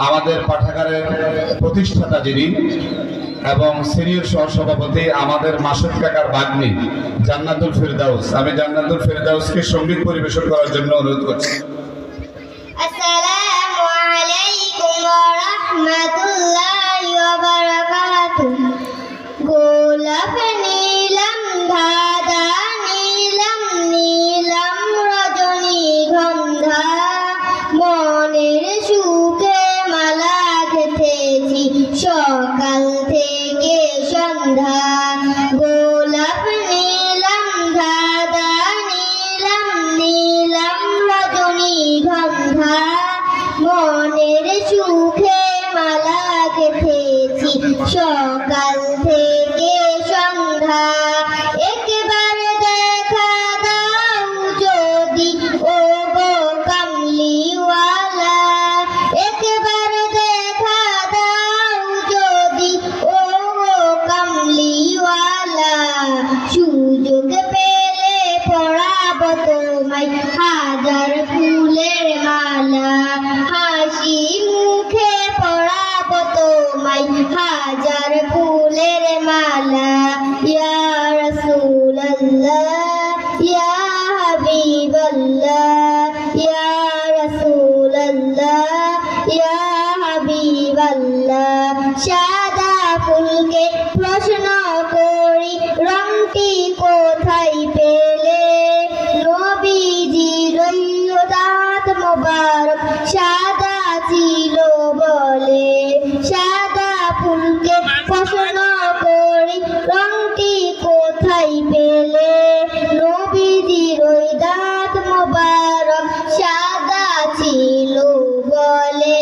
আমাদের পাঠাগারের প্রতিষ্ঠাতা যিনি এবং সিনিয়র সহসভাপতি আমাদের মাসুদ কাকার ভাগ্নি জান্নাতুল ফেরদাউস, আমি জান্নাতুল ফেরদাউসকে সঙ্গীত পরিবেশন করার জন্য অনুরোধ করছি। আসসালামু আলাইকুম ওয়া রাহমাতুল্লাহি ওয়া বারাকাতুহু। গোলাপ নীলম ধাঁধা নীলম নীলম রজনীগন্ধা, মনের সুখে মালা গেঁথেছি সকাল থেকে সন্ধ্যা। গোলাপ নীলম ধাঁধা নীলম নীলম রজনীগন্ধা, মনের সুখে মালা গেঁথেছি সকাল থেকে সন্ধ্যা। একবার দেখা দাও যদি ও গো কামলিওয়ালা, একবার দেখা দাও যদি ও গো কামলিওয়ালা, সুযোগ পেলে পরাবো তোমায় হাজার ফুলের মালা, হাসি মুখে পরাবো তোমায় হাজার ফুলের মালা। ইয়া রাসূলুল্লাহ ইয়া হাবিবাল্লাহ, ইয়া রাসূলুল্লাহ ইয়া হাবিবাল্লাহ। সাদা ফুলকে প্রশ্ন করি রংটি কোথায় পেলে, নবীজির দাঁত মোবারক সাদা ছিল বলে। সাদা ফুলকে প্রশ্ন করি রংটি কোথায় পেলে, নবীজির দাঁত মোবারক সাদা ছিল বলে।